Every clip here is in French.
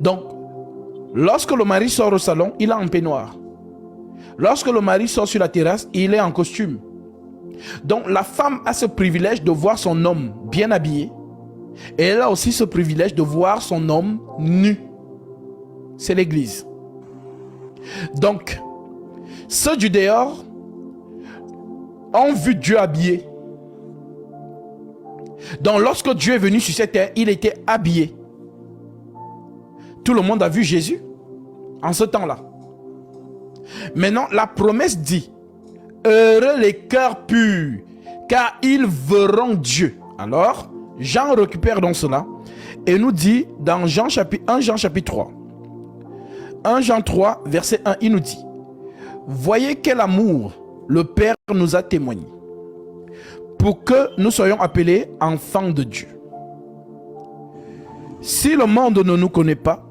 Donc, lorsque le mari sort au salon, il est en peignoir. Lorsque le mari sort sur la terrasse, il est en costume. Donc, la femme a ce privilège de voir son homme bien habillé. Et elle a aussi ce privilège de voir son homme nu. C'est l'église. Donc, ceux du dehors ont vu Dieu habillé. Donc, lorsque Dieu est venu sur cette terre, il était habillé. Tout le monde a vu Jésus en ce temps-là. Maintenant, la promesse dit, heureux les cœurs purs, car ils verront Dieu. Alors, Jean récupère donc cela et nous dit dans 1 Jean chapitre 3. 1 Jean 3, verset 1, il nous dit, voyez quel amour le Père nous a témoigné, pour que nous soyons appelés enfants de Dieu. Si le monde ne nous connaît pas,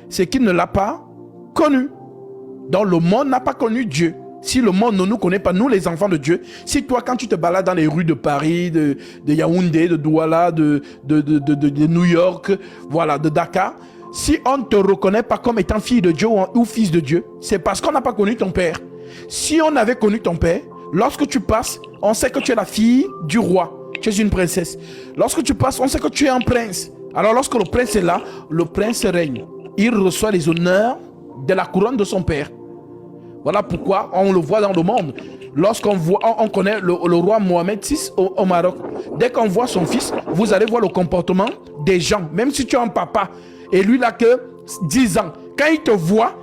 c'est qu'il ne l'a pas connu. Donc le monde n'a pas connu Dieu. Si le monde ne nous connaît pas, nous les enfants de Dieu, si toi quand tu te balades dans les rues de Paris, de Yaoundé, de Douala, de New York, voilà, de Dakar, si on ne te reconnaît pas comme étant fille de Dieu ou fils de Dieu, c'est parce qu'on n'a pas connu ton père. Si on avait connu ton père, lorsque tu passes, on sait que tu es la fille du roi, tu es une princesse. Lorsque tu passes, on sait que tu es un prince. Alors lorsque le prince est là, le prince règne. Il reçoit les honneurs de la couronne de son père. Voilà pourquoi on le voit dans le monde. Lorsqu'on voit, on connaît le roi Mohamed VI au Maroc. Dès qu'on voit son fils, vous allez voir le comportement des gens. Même si tu as un papa et lui n'a que 10 ans, quand il te voit,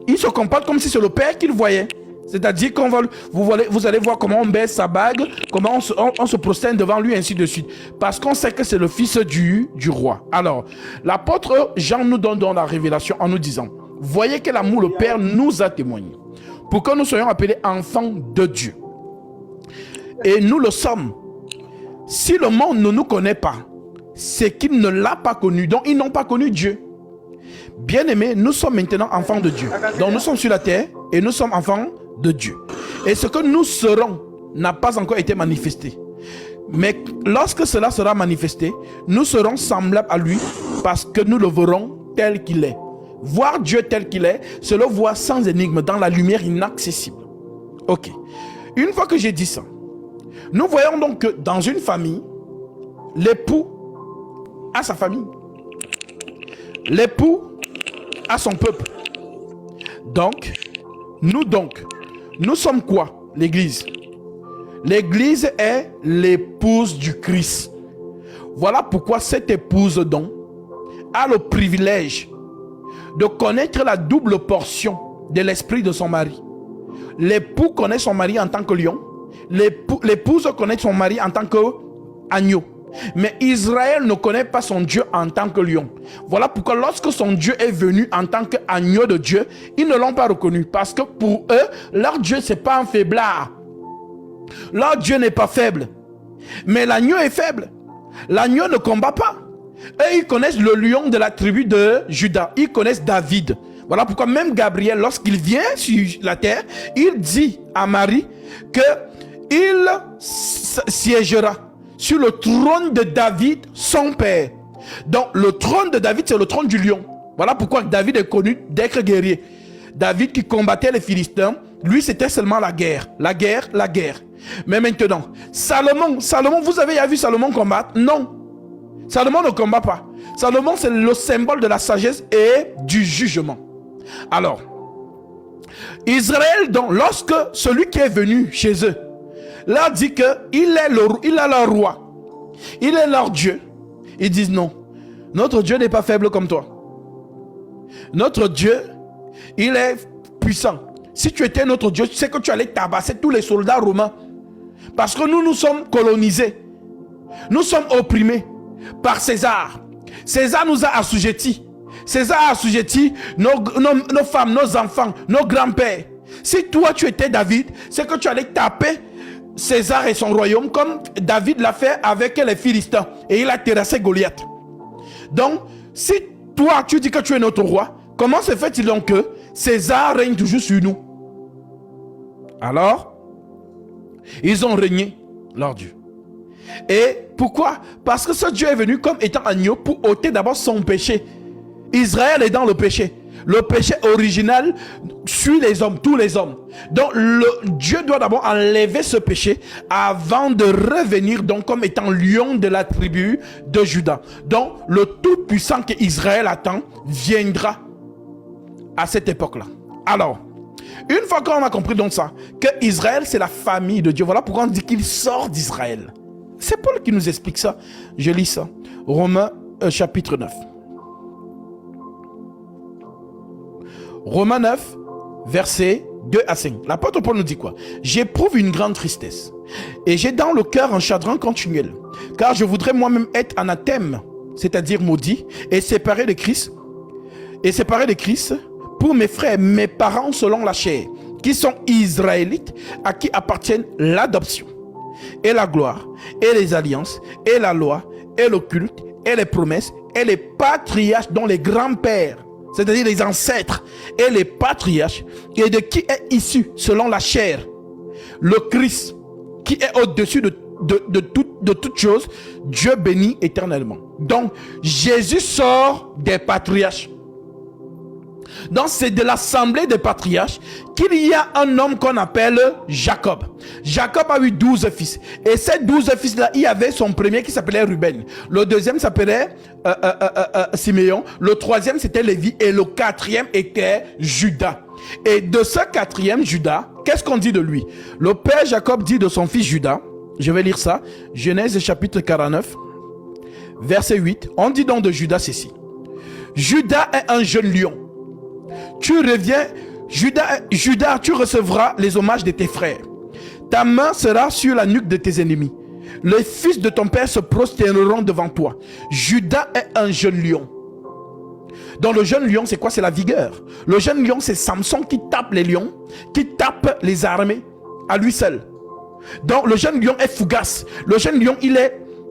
il se comporte comme si c'est le père qu'il voyait. C'est-à-dire qu'on va, vous allez voir comment on baisse sa bague, comment on se prosterne devant lui, ainsi de suite. Parce qu'on sait que c'est le fils du roi. Alors, l'apôtre Jean nous donne dans la révélation en nous disant, voyez quel amour le Père nous a témoigné, pour que nous soyons appelés enfants de Dieu. Et nous le sommes. Si le monde ne nous connaît pas, c'est qu'il ne l'a pas connu. Donc, ils n'ont pas connu Dieu. Bien-aimés, nous sommes maintenant enfants de Dieu. Donc, nous sommes sur la terre et nous sommes enfants de Dieu. Et ce que nous serons n'a pas encore été manifesté. Mais lorsque cela sera manifesté, nous serons semblables à lui parce que nous le verrons tel qu'il est. Voir Dieu tel qu'il est, c'est le voir sans énigme, dans la lumière inaccessible. Ok. Une fois que j'ai dit ça, nous voyons donc que dans une famille, l'époux a sa famille. L'époux a son peuple. Donc, nous sommes quoi? L'église. L'église est l'épouse du Christ. Voilà pourquoi cette épouse donc a le privilège de connaître la double portion de l'esprit de son mari. L'époux connaît son mari en tant que lion. L'épouse connaît son mari en tant qu'agneau. Mais Israël ne connaît pas son Dieu en tant que lion. Voilà pourquoi lorsque son Dieu est venu en tant qu'agneau de Dieu, ils ne l'ont pas reconnu. Parce que pour eux, leur Dieu, ce n'est pas un faiblard. Leur Dieu n'est pas faible. Mais l'agneau est faible. L'agneau ne combat pas. Eux, ils connaissent le lion de la tribu de Juda. Ils connaissent David. Voilà pourquoi même Gabriel, lorsqu'il vient sur la terre, il dit à Marie qu'il siégera sur le trône de David, son père. Donc, le trône de David, c'est le trône du lion. Voilà pourquoi David est connu d'être guerrier. David qui combattait les Philistins, lui, c'était seulement la guerre. La guerre, la guerre. Mais maintenant, Salomon, vous avez déjà vu Salomon combattre? Non. Salomon ne combat pas. Salomon, c'est le symbole de la sagesse et du jugement. Alors, Israël, donc, lorsque celui qui est venu chez eux, leur dit qu'il est leur roi, il est leur Dieu, ils disent non, notre Dieu n'est pas faible comme toi. Notre Dieu, il est puissant. Si tu étais notre Dieu, tu sais que tu allais tabasser tous les soldats romains. Parce que nous sommes colonisés. Nous sommes opprimés par César. César nous a assujettis. César a assujetti nos femmes, nos enfants, nos grands-pères. Si toi tu étais David, c'est que tu allais taper César et son royaume comme David l'a fait avec les Philistins. Et il a terrassé Goliath. Donc, si toi tu dis que tu es notre roi, comment se fait-il donc que César règne toujours sur nous? Alors, ils ont régné leur Dieu. Et pourquoi? Parce que ce Dieu est venu comme étant agneau pour ôter d'abord son péché Israël est dans le péché. Le péché original suit les hommes, tous les hommes. Donc Dieu doit d'abord enlever ce péché avant de revenir donc comme étant lion de la tribu de Juda. Donc le Tout-Puissant que Israël attend viendra à cette époque-là. Alors, une fois qu'on a compris donc ça, que Israël c'est la famille de Dieu, voilà pourquoi on dit qu'il sort d'Israël. C'est Paul qui nous explique ça. Je lis ça. Romains chapitre 9. Romains 9, versets 2 à 5. L'apôtre Paul nous dit quoi? J'éprouve une grande tristesse et j'ai dans le cœur un chagrin continuel, car je voudrais moi-même être anathème, c'est-à-dire maudit, et séparé de Christ, pour mes frères, mes parents selon la chair, qui sont israélites, à qui appartiennent l'adoption, et la gloire, et les alliances, et la loi, et le culte, et les promesses, et les patriarches dont les grands-pères, c'est-à-dire les ancêtres et les patriarches, et de qui est issu selon la chair le Christ, qui est au-dessus de toute chose, Dieu béni éternellement. Donc Jésus sort des patriarches. Donc c'est de l'assemblée des patriarches qu'il y a un homme qu'on appelle Jacob. Jacob a eu 12 fils. Et ces 12 fils-là, il y avait son premier qui s'appelait Ruben. Le deuxième s'appelait Siméon. Le troisième c'était Lévi. Et le quatrième était Judas. Et de ce quatrième Judas, qu'est-ce qu'on dit de lui? Le père Jacob dit de son fils Judas, je vais lire ça, Genèse chapitre 49, verset 8. On dit donc de Judas ceci: Judas est un jeune lion. Tu reviens, Judas, tu recevras les hommages de tes frères. Ta main sera sur la nuque de tes ennemis. Les fils de ton père se prosterneront devant toi. Judas est un jeune lion. Donc le jeune lion, c'est quoi? C'est la vigueur. Le jeune lion, c'est Samson qui tape les lions, qui tape les armées à lui seul. Donc le jeune lion est fougace. Le jeune lion,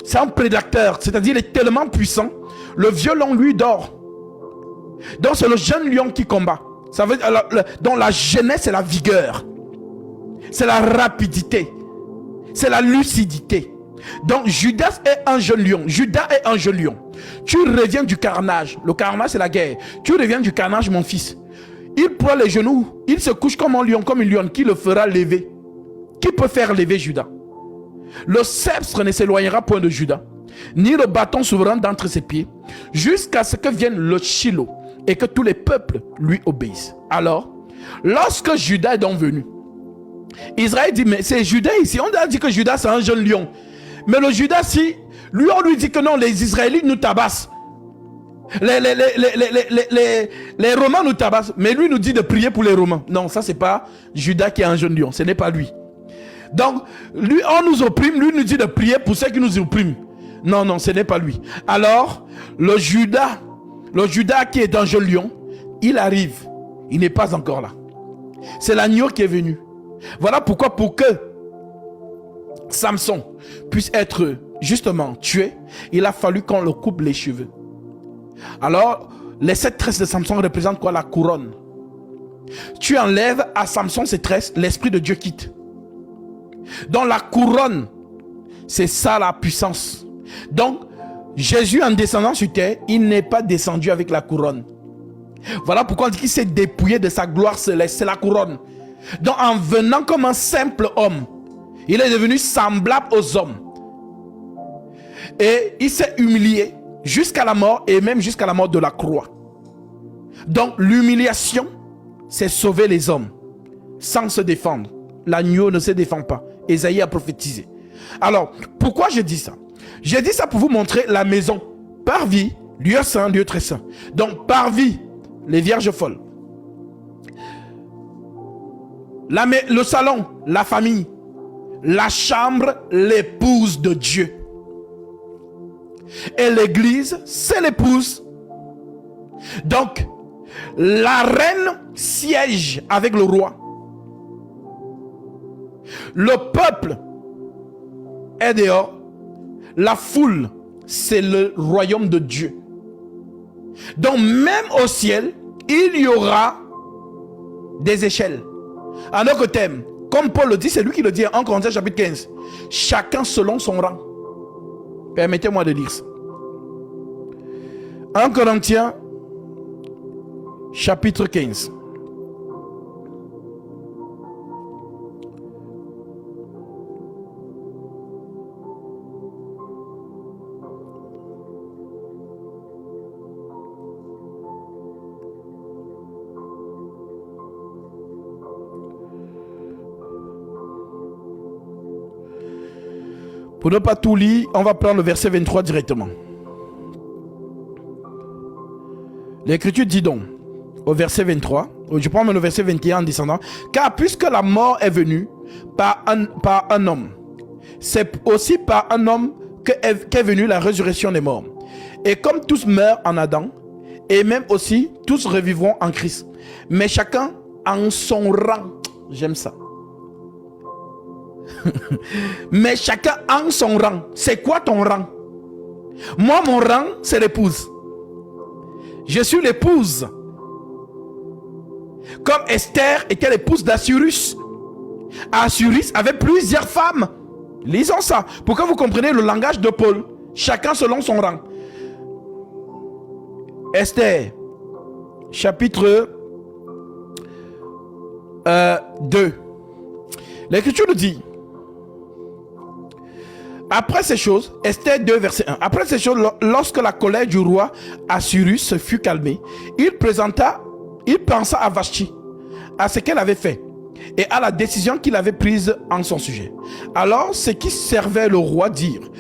c'est un prédateur, c'est-à-dire il est tellement puissant. Le violon lui dort. Donc c'est le jeune lion qui combat. Ça veut dire, donc la jeunesse, c'est la vigueur, c'est la rapidité, c'est la lucidité. Donc Judas est un jeune lion. Judas est un jeune lion. Tu reviens du carnage. Le carnage, c'est la guerre. Tu reviens du carnage, mon fils. Il prend les genoux, il se couche comme un lion, comme une lionne. Qui le fera lever? Qui peut faire lever Judas? Le sceptre ne s'éloignera point de Judas, ni le bâton souverain d'entre ses pieds, jusqu'à ce que vienne le Shiloh et que tous les peuples lui obéissent. Alors, lorsque Judas est donc venu, Israël dit, mais c'est Judas ici. On a dit que Judas c'est un jeune lion. Mais le Judas, si, lui on lui dit que non, les Israélites nous tabassent. Les Romains nous tabassent. Mais lui nous dit de prier pour les Romains. Non, ça c'est pas Judas qui est un jeune lion. Ce n'est pas lui. Donc, lui, on nous opprime. Lui nous dit de prier pour ceux qui nous oppriment. Non, non, ce n'est pas lui. Alors, le Judas qui est un jeune lion, il arrive. Il n'est pas encore là. C'est l'agneau qui est venu. Voilà pourquoi, pour que Samson puisse être justement tué, il a fallu qu'on le coupe les cheveux. Alors, les 7 tresses de Samson représentent quoi? La couronne. Tu enlèves à Samson ses tresses, l'esprit de Dieu quitte. Donc la couronne, c'est ça la puissance. Donc, Jésus en descendant sur terre, il n'est pas descendu avec la couronne. Voilà pourquoi on dit qu'il s'est dépouillé de sa gloire céleste, c'est la couronne. Donc en venant comme un simple homme, il est devenu semblable aux hommes. Et il s'est humilié jusqu'à la mort, et même jusqu'à la mort de la croix. Donc l'humiliation, c'est sauver les hommes sans se défendre. L'agneau ne se défend pas. Ésaïe a prophétisé. Alors, pourquoi je dis ça? J'ai dit ça pour vous montrer la maison. Parvis, lieu saint, lieu très saint. Donc, parvis, les vierges folles. Le salon, la famille. La chambre, l'épouse de Dieu. Et l'église, c'est l'épouse. Donc, la reine siège avec le roi. Le peuple est dehors. La foule, c'est le royaume de Dieu. Donc même au ciel, il y aura des échelles. En autre terme, comme Paul le dit, c'est lui qui le dit en Corinthiens chapitre 15. Chacun selon son rang. Permettez-moi de lire ça. 1 Corinthiens chapitre 15. Pour ne pas tout lire, on va prendre le verset 23 directement. L'Écriture dit donc, au verset 23, je prends même le verset 21 en descendant, car puisque la mort est venue par un homme, c'est aussi par un homme qu'est venue la résurrection des morts. Et comme tous meurent en Adam, et même aussi tous revivront en Christ. Mais chacun en son rang. J'aime ça. Mais chacun en son rang. C'est quoi ton rang? Moi, mon rang, c'est l'épouse. Je suis l'épouse. Comme Esther était l'épouse d'Assyrus. Assyrus avait plusieurs femmes. Lisons ça pour que vous compreniez le langage de Paul. Chacun selon son rang. Esther, chapitre 2. L'Écriture nous dit: après ces choses, Esther 2 verset 1, après ces choses, lorsque la colère du roi Assyrus se fut calmée, il pensa à Vashti, à ce qu'elle avait fait et à la décision qu'il avait prise en son sujet. Alors ce qui servait le roi dirent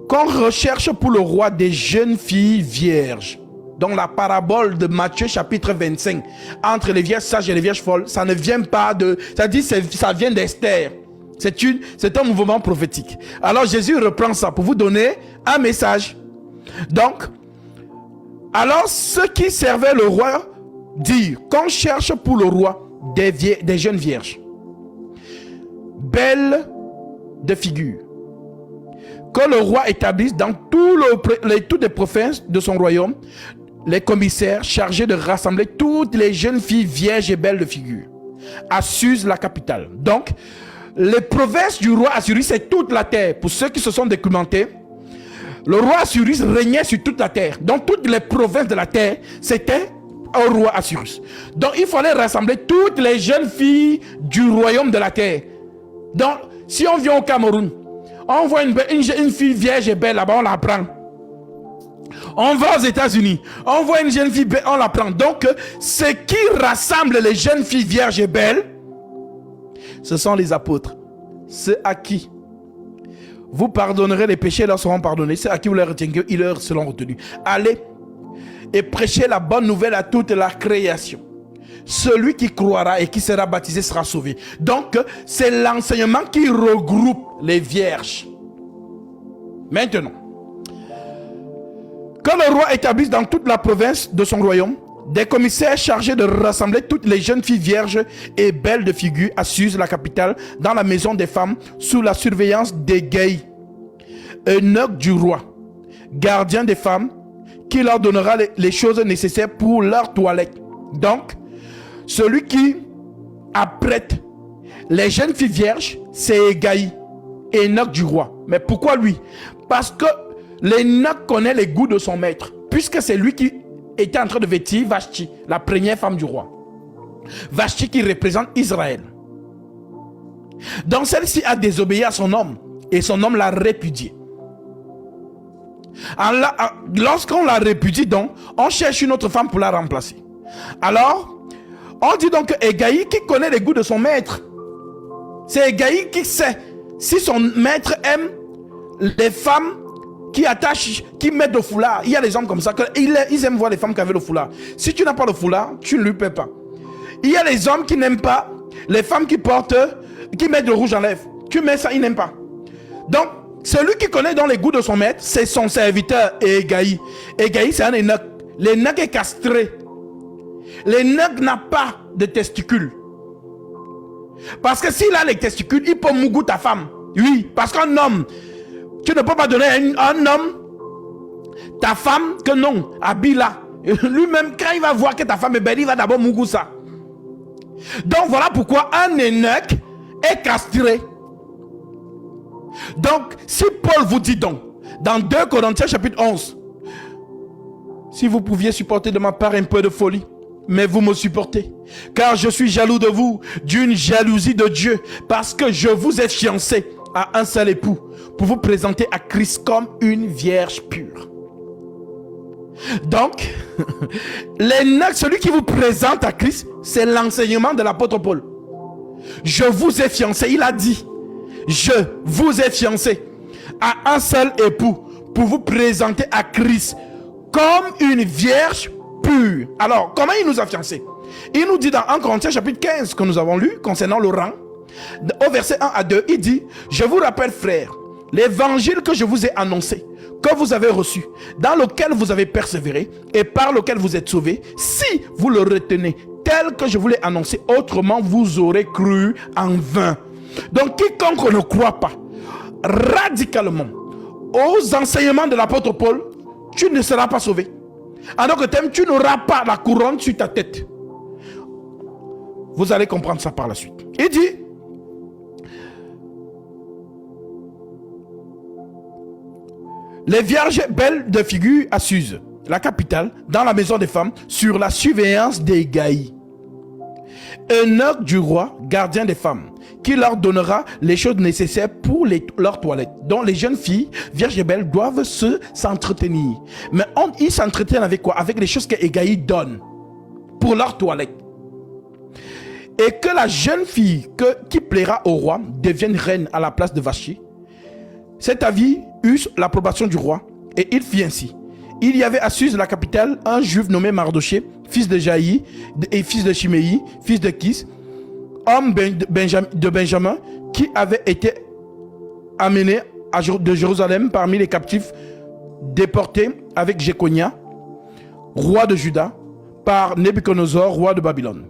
qu'on recherche pour le roi des jeunes filles vierges. Dans la parabole de Matthieu chapitre 25, entre les vierges sages et les vierges folles, ça ne vient pas de... Ça dit, ça vient d'Esther. C'est un mouvement prophétique. Alors Jésus reprend ça pour vous donner un message. Donc, alors ceux qui servaient le roi dirent qu'on cherche pour le roi des jeunes vierges, belles de figure, que le roi établisse dans toutes les provinces de son royaume les commissaires chargés de rassembler toutes les jeunes filles vierges et belles de figure à Suse, la capitale. Donc, les provinces du roi Assyrus, c'est toute la terre. Pour ceux qui se sont documentés, le roi Assyrus régnait sur toute la terre. Donc, toutes les provinces de la terre, c'était un roi Assyrus. Donc, il fallait rassembler toutes les jeunes filles du royaume de la terre. Donc, si on vient au Cameroun, on voit une fille vierge et belle là-bas, on la prend. On va aux États-Unis, on voit une jeune fille belle, on la prend. Donc, ce qui rassemble les jeunes filles vierges et belles, ce sont les apôtres. Ceux à qui vous pardonnerez les péchés, leur seront pardonnés. Ceux à qui vous les retiendrez, ils leur seront retenus. Allez et prêchez la bonne nouvelle à toute la création. Celui qui croira et qui sera baptisé sera sauvé. Donc, c'est l'enseignement qui regroupe les vierges. Maintenant, que le roi établisse dans toute la province de son royaume des commissaires chargés de rassembler toutes les jeunes filles vierges et belles de figure à Suse, la capitale, dans la maison des femmes, sous la surveillance d'Hégaï, eunuque du roi, gardien des femmes, qui leur donnera les choses nécessaires pour leur toilette. Donc, celui qui apprête les jeunes filles vierges, c'est Hégaï, eunuque du roi. Mais pourquoi lui? Parce que l'eunuque connaît les goûts de son maître, puisque c'est lui qui était en train de vêtir Vashti, la première femme du roi. Vashti qui représente Israël. Donc celle-ci a désobéi à son homme et son homme l'a répudié. Lorsqu'on la répudie donc, on cherche une autre femme pour la remplacer. Alors, on dit donc que Hégaï qui connaît les goûts de son maître. C'est Hégaï qui sait si son maître aime les femmes qui attachent, qui mettent le foulard. Il y a des hommes comme ça, ils aiment voir les femmes qui avaient le foulard. Si tu n'as pas le foulard, tu ne lui paies pas. Il y a les hommes qui n'aiment pas les femmes qui portent, qui mettent le rouge en lèvres. Tu mets ça, ils n'aiment pas. Donc, celui qui connaît dans les goûts de son maître, c'est son serviteur Hégaï. Hégaï, c'est un eunuque. L'eunuque est castré. L'eunuque n'a pas de testicules. Parce que s'il a les testicules, il peut mougou ta femme. Oui, parce qu'un homme, tu ne peux pas donner à un homme ta femme que non, Abila. Lui-même, quand il va voir que ta femme est belle, il va d'abord mougou ça. Donc voilà pourquoi un eunuque est castré. Donc, si Paul vous dit donc, dans 2 Corinthiens chapitre 11, si vous pouviez supporter de ma part un peu de folie, mais vous me supportez, car je suis jaloux de vous, d'une jalousie de Dieu, parce que je vous ai fiancé à un seul époux, pour vous présenter à Christ comme une vierge pure. Donc, celui qui vous présente à Christ, c'est l'enseignement de l'apôtre Paul. Je vous ai fiancé, il a dit, je vous ai fiancé à un seul époux pour vous présenter à Christ comme une vierge pure. Alors, comment il nous a fiancés? Il nous dit dans 1 Corinthiens chapitre 15 que nous avons lu concernant le rang, au verset 1 à 2, il dit, je vous rappelle frères, l'évangile que je vous ai annoncé, que vous avez reçu, dans lequel vous avez persévéré et par lequel vous êtes sauvés, si vous le retenez tel que je vous l'ai annoncé, autrement vous aurez cru en vain. Donc quiconque ne croit pas radicalement aux enseignements de l'apôtre Paul, tu ne seras pas sauvé. En d'autres termes, tu n'auras pas la couronne sur ta tête. Vous allez comprendre ça par la suite. Il dit, les vierges belles de figure à Suse, la capitale, dans la maison des femmes, sur la surveillance des Gaïs. Eunuque du roi, gardien des femmes, qui leur donnera les choses nécessaires pour leur toilette, dont les jeunes filles, vierges et belles, doivent s'entretenir. Mais ils s'entretiennent avec quoi? Avec les choses que Hégaï donne pour leur toilette. Et que la jeune fille qui plaira au roi devienne reine à la place de Vashti. Cet avis eut l'approbation du roi, et il fit ainsi. Il y avait à Suse, la capitale, un juif nommé Mardoché, fils de Jaï et fils de Chiméi, fils de Kis, homme de Benjamin, qui avait été amené de Jérusalem parmi les captifs déportés avec Jéconia, roi de Juda, par Nebuchadnezzar, roi de Babylone.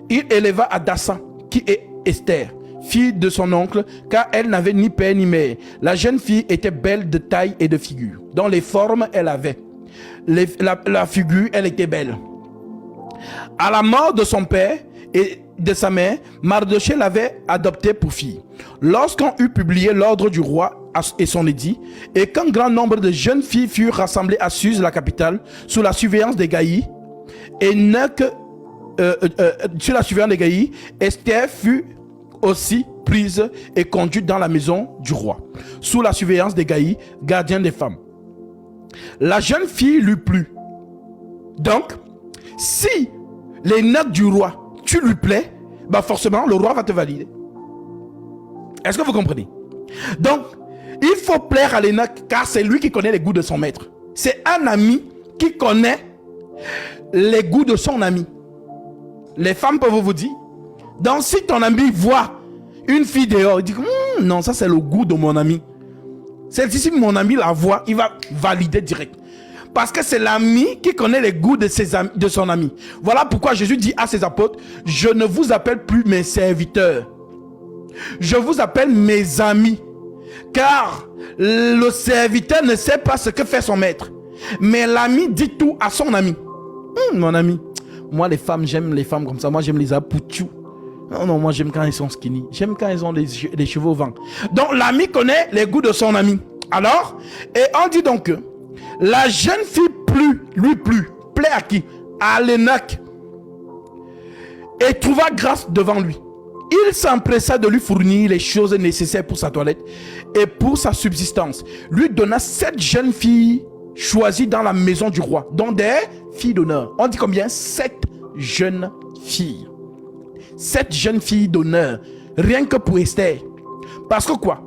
Il éleva Hadassa, qui est Esther, fille de son oncle, car elle n'avait ni père ni mère. La jeune fille était belle de taille et de figure. Dans les formes, elle avait. La figure, elle était belle. À la mort de son père et de sa mère, Mardoché l'avait adoptée pour fille. Lorsqu'on eut publié l'ordre du roi et son édit, et qu'un grand nombre de jeunes filles furent rassemblées à Suse, la capitale, sous la surveillance des Gaïs, sur la surveillance des Gaïs, Esther fut aussi prise et conduite dans la maison du roi, sous la surveillance des Gaïs, gardiens des femmes. La jeune fille lui plut. Donc, si les notes du roi, tu lui plais, bah forcément, le roi va te valider. Est-ce que vous comprenez? Donc, il faut plaire à l'eunuque, car c'est lui qui connaît les goûts de son maître. C'est un ami qui connaît les goûts de son ami. Les femmes peuvent vous dire, donc si ton ami voit une fille dehors, il dit, non, ça c'est le goût de mon ami. Celle-ci, si mon ami la voit, il va valider direct. Parce que c'est l'ami qui connaît les goûts de son ami. Voilà pourquoi Jésus dit à ses apôtres, je ne vous appelle plus mes serviteurs. Je vous appelle mes amis. Car le serviteur ne sait pas ce que fait son maître. Mais l'ami dit tout à son ami. Mon ami, moi les femmes, j'aime les femmes comme ça. Moi j'aime les apouchous. Non, moi j'aime quand ils sont skinny. J'aime quand ils ont les cheveux au vent. Donc l'ami connaît les goûts de son ami. Alors, et on dit donc que la jeune fille lui plaît à qui? À l'eunuque. Et trouva grâce devant lui. Il s'empressa de lui fournir les choses nécessaires pour sa toilette et pour sa subsistance. Lui donna 7 jeunes filles choisies dans la maison du roi, dont des filles d'honneur. On dit combien? 7 jeunes filles. 7 jeunes filles d'honneur, rien que pour Esther. Parce que quoi?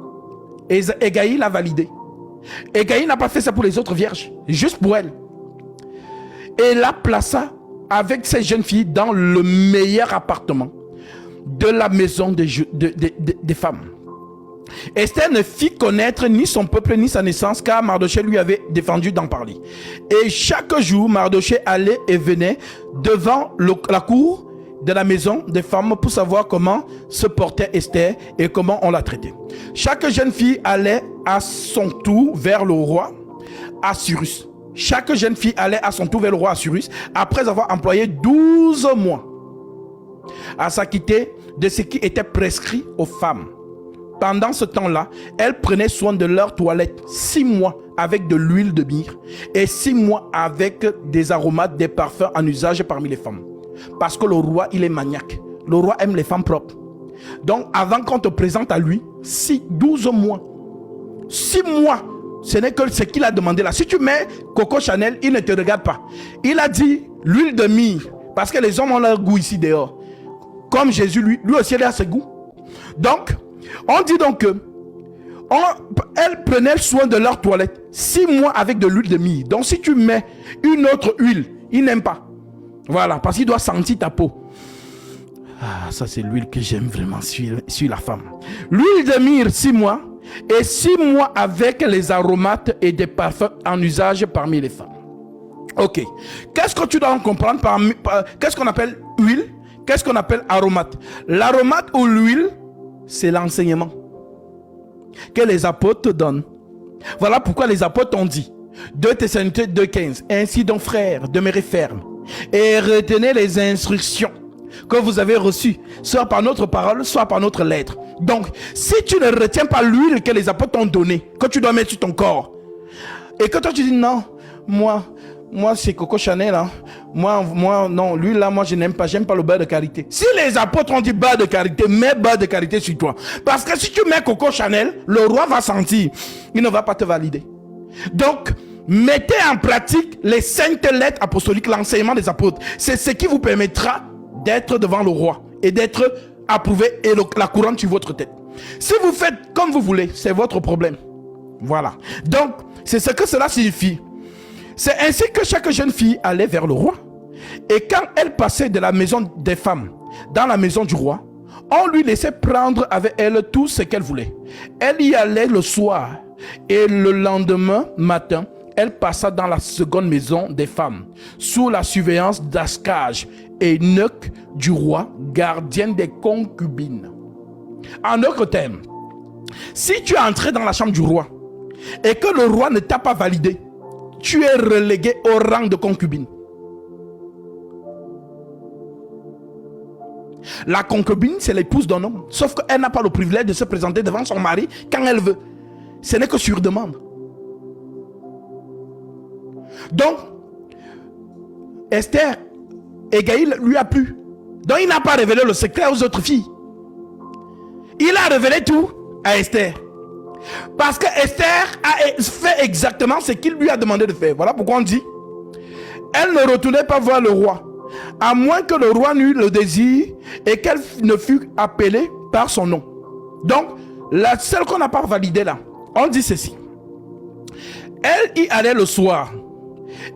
Hégaï l'a validé. Hégaï n'a pas fait ça pour les autres vierges, juste pour elle. Et la plaça avec ces jeunes filles dans le meilleur appartement de la maison des femmes. Esther ne fit connaître ni son peuple ni sa naissance, car Mardoché lui avait défendu d'en parler. Et chaque jour, Mardoché allait et venait devant la cour de la maison des femmes pour savoir comment se portait Esther et comment on la traitait. Chaque jeune fille allait à son tour vers le roi Assyrus. Chaque jeune fille allait à son tour vers le roi Assyrus après avoir employé 12 mois à s'acquitter de ce qui était prescrit aux femmes. Pendant ce temps-là, elles prenaient soin de leur toilette 6 mois avec de l'huile de myrrhe et 6 mois avec des aromates, des parfums en usage parmi les femmes. Parce que le roi, il est maniaque. Le roi aime les femmes propres. Donc, avant qu'on te présente à lui, 12 mois. 6 mois, ce n'est que ce qu'il a demandé là. Si tu mets Coco Chanel, il ne te regarde pas. Il a dit l'huile de myrrhe. Parce que les hommes ont leur goût ici dehors. Comme Jésus, lui aussi, il a ce goût. Donc, on dit donc que elles prenaient soin de leur toilette 6 mois avec de l'huile de myrrhe. Donc, si tu mets une autre huile, il n'aime pas. Voilà, parce qu'il doit sentir ta peau. Ah, ça c'est l'huile que j'aime vraiment sur la femme. L'huile de myrrhe 6 mois et 6 mois avec les aromates et des parfums en usage parmi les femmes. Ok. Qu'est-ce que tu dois comprendre qu'est-ce qu'on appelle huile? Qu'est-ce qu'on appelle aromate? L'aromate ou l'huile, c'est l'enseignement que les apôtres donnent. Voilà pourquoi les apôtres ont dit 2 Thessaloniciens 2,15. Ainsi donc frères, demeurez fermes et retenez les instructions que vous avez reçues, soit par notre parole, soit par notre lettre. Donc, si tu ne retiens pas l'huile que les apôtres t'ont donnée, que tu dois mettre sur ton corps, et que toi tu dis non, moi c'est Coco Chanel, hein. Moi non, l'huile là, moi je n'aime pas, j'aime pas le beurre de karité. Si les apôtres ont dit beurre de karité, mets beurre de karité sur toi. Parce que si tu mets Coco Chanel, le roi va sentir, il ne va pas te valider. Donc, mettez en pratique les saintes lettres apostoliques, l'enseignement des apôtres. C'est ce qui vous permettra d'être devant le roi et d'être approuvé et la couronne sur votre tête. Si vous faites comme vous voulez, c'est votre problème. Voilà. Donc, c'est ce que cela signifie. C'est ainsi que chaque jeune fille allait vers le roi. Et quand elle passait de la maison des femmes dans la maison du roi, on lui laissait prendre avec elle tout ce qu'elle voulait. Elle y allait le soir et le lendemain matin, elle passa dans la seconde maison des femmes, sous la surveillance d'Ascage et Neuc du roi, gardien des concubines. En autre terme, si tu es entré dans la chambre du roi et que le roi ne t'a pas validé, tu es relégué au rang de concubine. La concubine, c'est l'épouse d'un homme, sauf qu'elle n'a pas le privilège de se présenter devant son mari quand elle veut. Ce n'est que sur demande. Donc, Esther, Hégaï lui a plu. Donc, il n'a pas révélé le secret aux autres filles. Il a révélé tout à Esther. Parce que Esther a fait exactement ce qu'il lui a demandé de faire. Voilà pourquoi on dit, elle ne retournait pas voir le roi, à moins que le roi n'eût le désir et qu'elle ne fût appelée par son nom. Donc, la seule qu'on n'a pas validée là, on dit ceci. Elle y allait le soir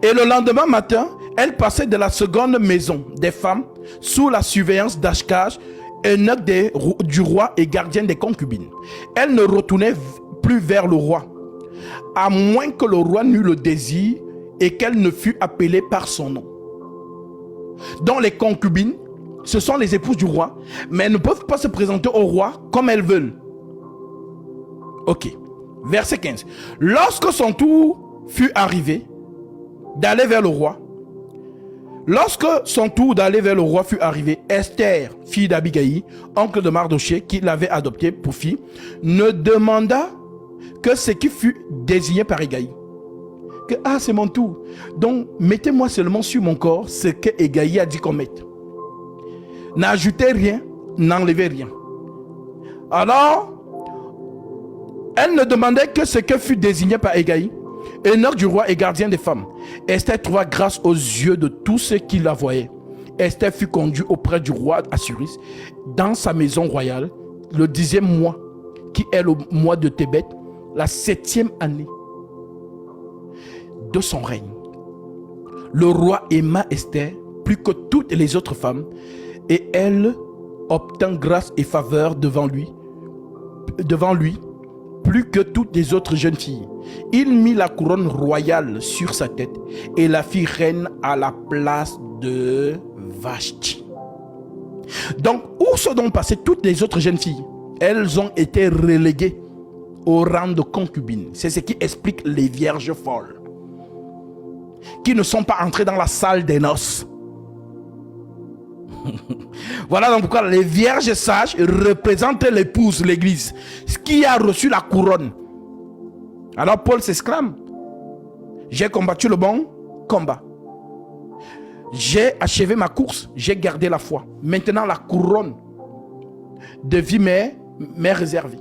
et le lendemain matin, elle passait de la seconde maison des femmes sous la surveillance d'Ashkaj, eunuque du roi et gardien des concubines. Elle ne retournait plus vers le roi, à moins que le roi n'eût le désir et qu'elle ne fût appelée par son nom. Donc les concubines, ce sont les épouses du roi, mais elles ne peuvent pas se présenter au roi comme elles veulent. Ok, verset 15. Lorsque son tour fut arrivé d'aller vers le roi, fut arrivé, Esther, fille d'Abigaï, oncle de Mardoché, qui l'avait adoptée pour fille, ne demanda que ce qui fut désigné par Hégaï. Que, c'est mon tour. Donc, mettez-moi seulement sur mon corps ce que Hégaï a dit qu'on mette. N'ajoutez rien, n'enlevez rien. Alors, elle ne demandait que ce que fut désigné par Hégaï, eunuque du roi et gardien des femmes. Esther trouva grâce aux yeux de tous ceux qui la voyaient. Esther fut conduite auprès du roi Assuris dans sa maison royale le 10e mois, qui est le mois de Tébet, la 7e année de son règne. Le roi aima Esther plus que toutes les autres femmes et elle obtint grâce et faveur devant lui plus que toutes les autres jeunes filles. Il mit la couronne royale sur sa tête et la fit reine à la place de Vashti. Donc, où sont donc passées toutes les autres jeunes filles? Elles ont été reléguées au rang de concubines. C'est ce qui explique les vierges folles, qui ne sont pas entrées dans la salle des noces. Voilà donc pourquoi les vierges sages représentent l'épouse, l'église, qui a reçu la couronne. Alors Paul s'exclame: j'ai combattu le bon combat. J'ai achevé ma course, j'ai gardé la foi. Maintenant, la couronne de vie m'est réservée.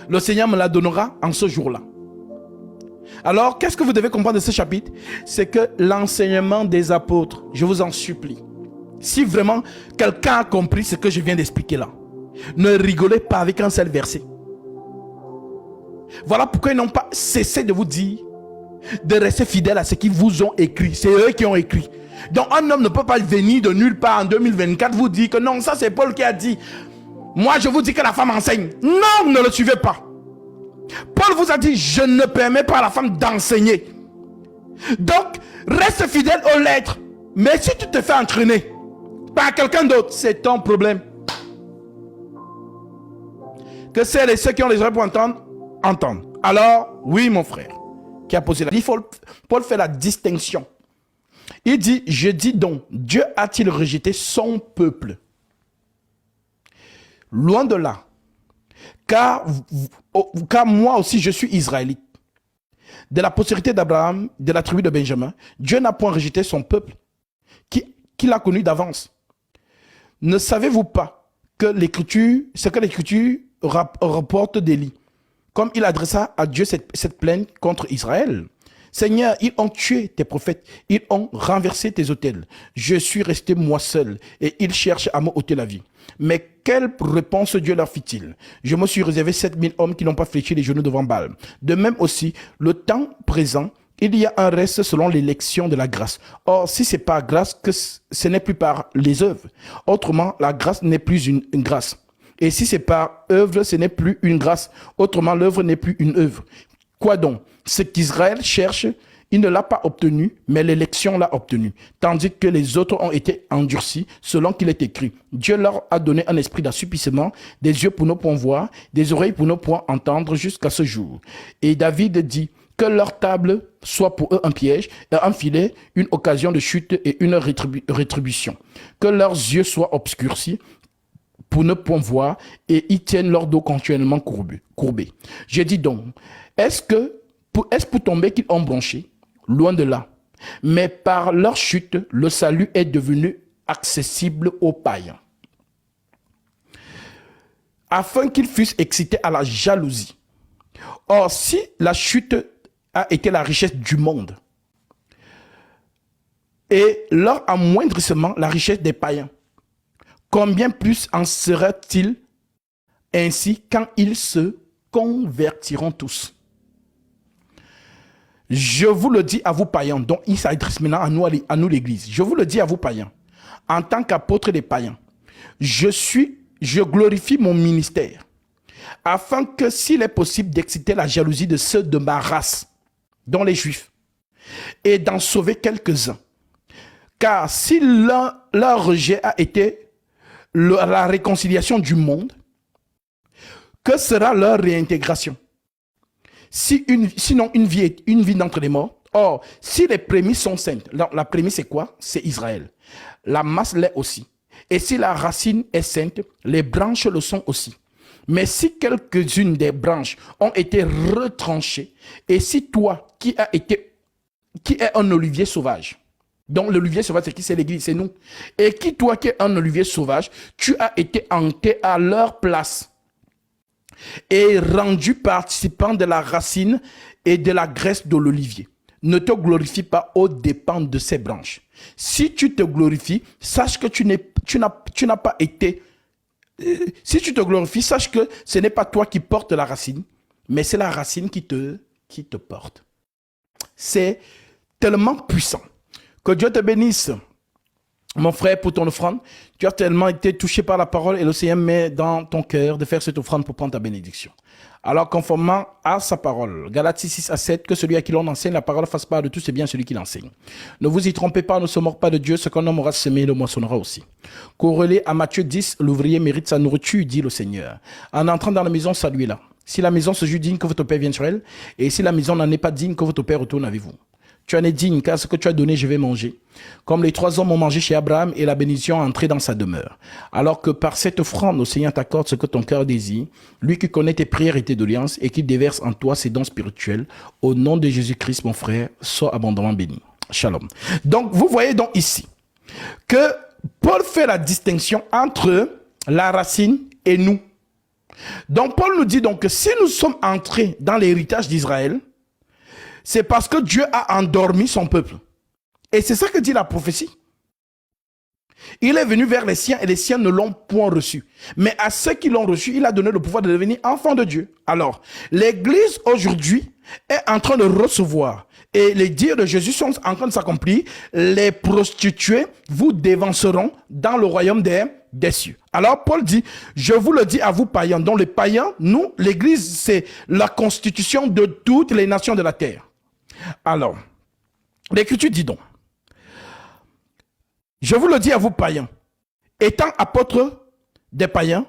Le Seigneur me la donnera en ce jour-là. Alors, qu'est-ce que vous devez comprendre de ce chapitre? C'est que l'enseignement des apôtres, je vous en supplie, si vraiment quelqu'un a compris ce que je viens d'expliquer là, ne rigolez pas avec un seul verset. Voilà pourquoi ils n'ont pas cessé de vous dire de rester fidèle à ce qu'ils vous ont écrit. C'est eux qui ont écrit. Donc un homme ne peut pas venir de nulle part en 2024 vous dire que non, ça c'est Paul qui a dit. Moi je vous dis que la femme enseigne. Non, ne le suivez pas. Paul vous a dit, je ne permets pas à la femme d'enseigner. Donc reste fidèle aux lettres. Mais si tu te fais entraîner par quelqu'un d'autre, c'est ton problème. Que celles et ceux qui ont les oreilles pour entendre, entendent. Alors, oui mon frère, qui a posé la question, Paul fait la distinction. Il dit, je dis donc, Dieu a-t-il rejeté son peuple? Loin de là. Car moi aussi je suis israélite. De la postérité d'Abraham, de la tribu de Benjamin, Dieu n'a point rejeté son peuple, qu'il a connu d'avance. Ne savez-vous pas que l'écriture, ce que l'écriture rapporte d'Élie, comme il adressa à Dieu cette plainte contre Israël? Seigneur, ils ont tué tes prophètes, ils ont renversé tes autels. Je suis resté moi seul et ils cherchent à me ôter la vie. Mais quelle réponse Dieu leur fit-il? Je me suis réservé 7000 hommes qui n'ont pas fléchi les genoux devant Baal. De même aussi, le temps présent, il y a un reste selon l'élection de la grâce. Or, si c'est par grâce, que ce n'est plus par les œuvres. Autrement, la grâce n'est plus une grâce. Et si c'est par œuvre, ce n'est plus une grâce. Autrement, l'œuvre n'est plus une œuvre. Quoi donc? Ce qu'Israël cherche, il ne l'a pas obtenu, mais l'élection l'a obtenu. Tandis que les autres ont été endurcis, selon qu'il est écrit. Dieu leur a donné un esprit d'assouplissement, des yeux pour ne point voir, des oreilles pour ne point entendre jusqu'à ce jour. Et David dit que leur table soit pour eux un piège, et un filet, une occasion de chute et une rétribution. Que leurs yeux soient obscurcis, pour ne point voir, et ils tiennent leur dos continuellement courbé. J'ai dit donc, est-ce pour tomber qu'ils ont bronché? Loin de là. Mais par leur chute, le salut est devenu accessible aux païens. Afin qu'ils fussent excités à la jalousie. Or, si la chute a été la richesse du monde, et leur amoindrissement la richesse des païens, combien plus en sera-t-il ainsi quand ils se convertiront tous? Je vous le dis à vous païens, donc il s'adresse maintenant à nous l'église. Je vous le dis à vous païens, en tant qu'apôtre des païens, je glorifie mon ministère, afin que s'il est possible d'exciter la jalousie de ceux de ma race, dont les Juifs, et d'en sauver quelques-uns. Car si leur rejet a été la réconciliation du monde, que sera leur réintégration? Sinon une vie d'entre les morts. Or, si les prémices sont saintes, la prémisse c'est quoi? C'est Israël. La masse l'est aussi. Et si la racine est sainte, les branches le sont aussi. Mais si quelques-unes des branches ont été retranchées, et si toi qui est un olivier sauvage, donc l'olivier sauvage c'est qui? C'est l'église, c'est nous. Et qui toi qui es un olivier sauvage, tu as été enté à leur place et rendu participant de la racine et de la graisse de l'olivier. Ne te glorifie pas aux dépens de ces branches. Si tu te glorifies, sache que tu n'as pas été... si tu te glorifies, sache que ce n'est pas toi qui portes la racine, mais c'est la racine qui te porte. C'est tellement puissant. Que Dieu te bénisse. Mon frère, pour ton offrande, tu as tellement été touché par la parole et le Seigneur met dans ton cœur de faire cette offrande pour prendre ta bénédiction. Alors, conformément à sa parole, Galates 6-7, que celui à qui l'on enseigne la parole fasse part de tout, c'est bien celui qui l'enseigne. Ne vous y trompez pas, ne se moque pas de Dieu, ce qu'on homme aura semé, le moissonnera aussi. Corrélé à Matthieu 10, l'ouvrier mérite sa nourriture, dit le Seigneur. En entrant dans la maison, saluez-la. Si la maison se juge digne, que votre Père vienne sur elle, et si la maison n'en est pas digne, que votre Père retourne avec vous. Tu en es digne, car ce que tu as donné, je vais manger. Comme les 3 hommes ont mangé chez Abraham et la bénédiction a entré dans sa demeure. Alors que par cette offrande, le Seigneur t'accorde ce que ton cœur désire, lui qui connaît tes prières et tes doléances et qui déverse en toi ses dons spirituels. Au nom de Jésus-Christ, mon frère, sois abondamment béni. Shalom. Donc, vous voyez donc ici que Paul fait la distinction entre la racine et nous. Donc, Paul nous dit donc que si nous sommes entrés dans l'héritage d'Israël, c'est parce que Dieu a endormi son peuple. Et c'est ça que dit la prophétie. Il est venu vers les siens et les siens ne l'ont point reçu. Mais à ceux qui l'ont reçu, il a donné le pouvoir de devenir enfant de Dieu. Alors, l'Église aujourd'hui est en train de recevoir et les dires de Jésus sont en train de s'accomplir. Les prostituées vous dévanceront dans le royaume des cieux. Alors, Paul dit, je vous le dis à vous païens. Donc les païens, nous, l'Église, c'est la constitution de toutes les nations de la terre. Alors, l'Écriture dit donc, je vous le dis à vous païens, étant apôtre des païens,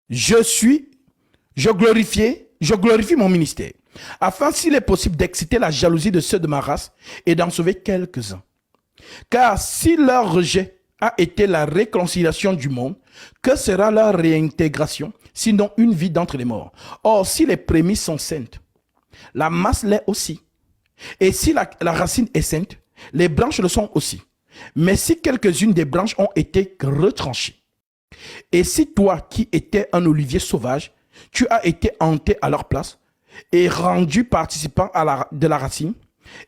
je glorifie mon ministère, afin s'il est possible d'exciter la jalousie de ceux de ma race et d'en sauver quelques-uns. Car si leur rejet a été la réconciliation du monde, que sera leur réintégration, sinon une vie d'entre les morts? Or, si les prémices sont saintes, la masse l'est aussi. Et si la racine est sainte, les branches le sont aussi. Mais si quelques-unes des branches ont été retranchées, et si toi qui étais un olivier sauvage, tu as été hanté à leur place et rendu participant de la racine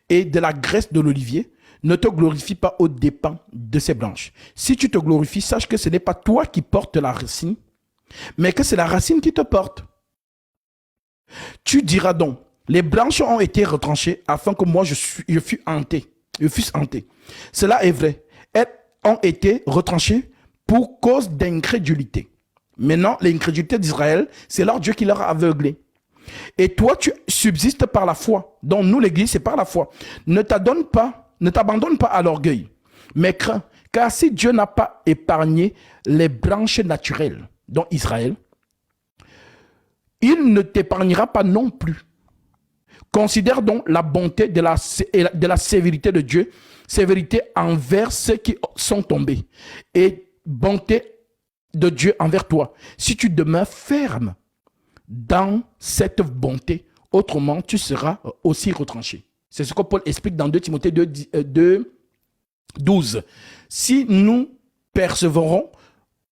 et de la graisse de l'olivier, ne te glorifie pas aux dépens de ces branches. Si tu te glorifies, sache que ce n'est pas toi qui portes la racine, mais que c'est la racine qui te porte. Tu diras donc, les branches ont été retranchées afin que moi je fusse hanté. Cela est vrai. Elles ont été retranchées pour cause d'incrédulité. Maintenant, l'incrédulité d'Israël, c'est leur Dieu qui leur a aveuglé. Et toi, tu subsistes par la foi. Donc nous, l'Église, c'est par la foi. Ne t'abandonne pas à l'orgueil, mais crains, car si Dieu n'a pas épargné les branches naturelles, dont Israël, il ne t'épargnera pas non plus. Considère donc la bonté de la sévérité de Dieu, sévérité envers ceux qui sont tombés, et bonté de Dieu envers toi. Si tu demeures ferme dans cette bonté, autrement tu seras aussi retranché. C'est ce que Paul explique dans 2 Timothée 2, 12. Si nous persévérons,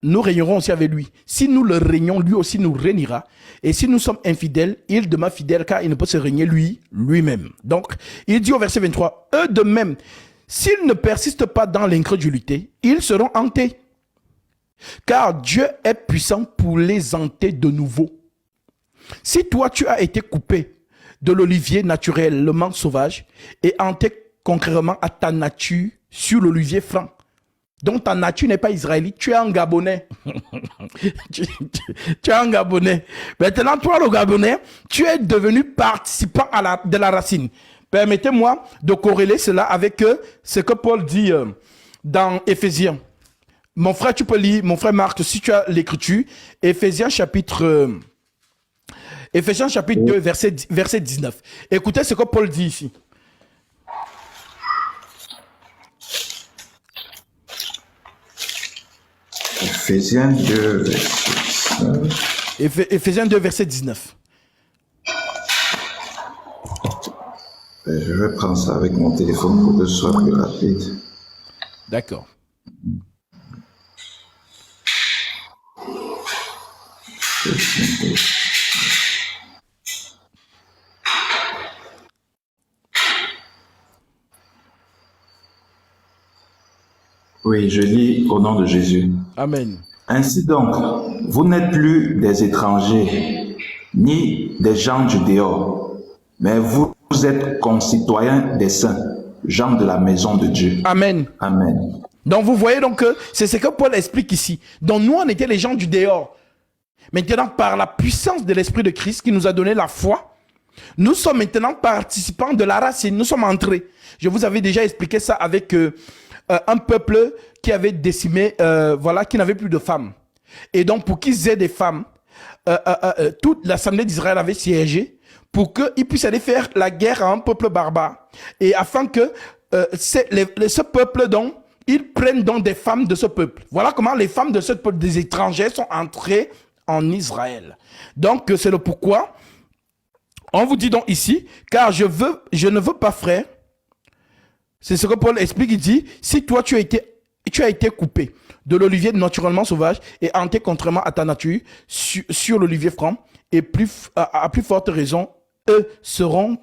nous régnerons aussi avec lui. Si nous le régnons, lui aussi nous régnera. Et si nous sommes infidèles, il demeure fidèle car il ne peut se régner lui-même. Donc, il dit au verset 23, eux de même, s'ils ne persistent pas dans l'incrédulité, ils seront hantés. Car Dieu est puissant pour les hanter de nouveau. Si toi, tu as été coupé de l'olivier naturellement sauvage et hanté concrètement à ta nature sur l'olivier franc, donc ta nature n'est pas israélite, tu es un Gabonais. tu es un Gabonais. Maintenant, toi, le Gabonais, tu es devenu participant de la racine. Permettez-moi de corréler cela avec ce que Paul dit dans Éphésiens. Mon frère, tu peux lire, mon frère Marc, si tu as l'écriture, Éphésiens chapitre 2, verset 19. Écoutez ce que Paul dit ici. Éphésiens 2, Éphésiens 2, verset 19. Je vais prendre ça avec mon téléphone pour que ce soit plus rapide. D'accord. Oui, je lis au nom de Jésus. Amen. Ainsi donc, vous n'êtes plus des étrangers, ni des gens du dehors, mais vous êtes concitoyens des saints, gens de la maison de Dieu. Amen. Amen. Donc vous voyez donc que c'est ce que Paul explique ici. Donc nous, on était les gens du dehors. Maintenant, par la puissance de l'Esprit de Christ qui nous a donné la foi, nous sommes maintenant participants de la racine. Nous sommes entrés. Je vous avais déjà expliqué ça avec un peuple qui avait décimé, qui n'avait plus de femmes. Et donc, pour qu'ils aient des femmes, toute l'Assemblée d'Israël avait siégé pour qu'ils puissent aller faire la guerre à un peuple barbare. Et afin que ce peuple, donc, ils prennent donc des femmes de ce peuple. Voilà comment les femmes de ce peuple, des étrangers, sont entrées en Israël. Donc, c'est le pourquoi on vous dit donc ici, car je ne veux pas, frère, C'est ce que Paul explique, il dit, si toi tu as été coupé de l'olivier naturellement sauvage et hanté contrairement à ta nature sur l'olivier franc, et à plus forte raison, eux seront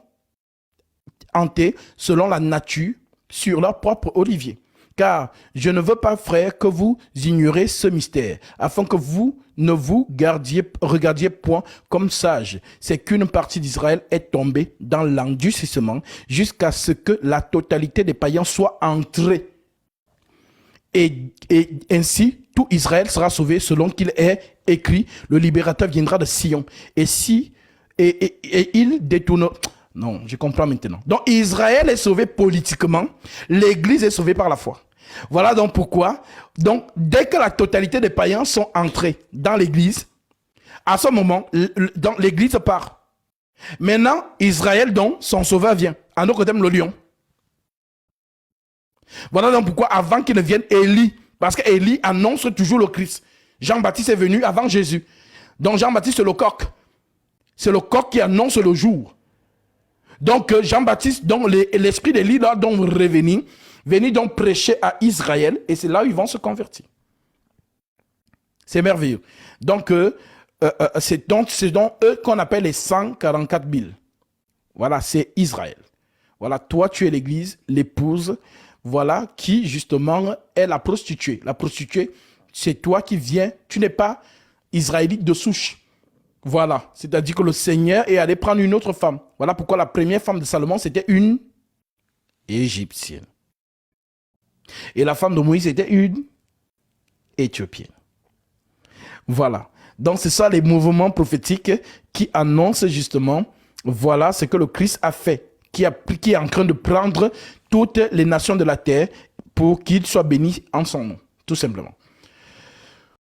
hantés selon la nature sur leur propre olivier. Car je ne veux pas, frères, que vous ignorez ce mystère, afin que vous ne vous regardiez point comme sages. C'est qu'une partie d'Israël est tombée dans l'endurcissement jusqu'à ce que la totalité des païens soit entrée. Et ainsi, tout Israël sera sauvé selon qu'il est écrit, le libérateur viendra de Sion. Et il détourne... Non, je comprends maintenant. Donc, Israël est sauvé politiquement, l'Église est sauvée par la foi. Voilà donc pourquoi. Donc, dès que la totalité des païens sont entrés dans l'Église, à ce moment, l'Église part. Maintenant, Israël, donc, son sauveur vient. En d'autres termes, le lion. Voilà donc pourquoi, avant qu'il ne vienne, Élie, parce qu'Élie annonce toujours le Christ. Jean-Baptiste est venu avant Jésus. Donc, Jean-Baptiste, c'est le coq. C'est le coq qui annonce le jour. Donc, Jean-Baptiste, donc l'esprit d'Élie doit donc revenir, venir donc prêcher à Israël, et c'est là où ils vont se convertir. C'est merveilleux. Donc, c'est donc eux qu'on appelle les 144 000. Voilà, c'est Israël. Voilà, toi, tu es l'église, l'épouse, voilà, qui justement est la prostituée. La prostituée, c'est toi qui viens, tu n'es pas israélite de souche. Voilà, c'est-à-dire que le Seigneur est allé prendre une autre femme. Voilà pourquoi la première femme de Salomon, c'était une Égyptienne. Et la femme de Moïse était une Éthiopienne. Voilà. Donc, c'est ça les mouvements prophétiques qui annoncent justement, voilà ce que le Christ a fait, qui est en train de prendre toutes les nations de la terre pour qu'il soit béni en son nom, tout simplement.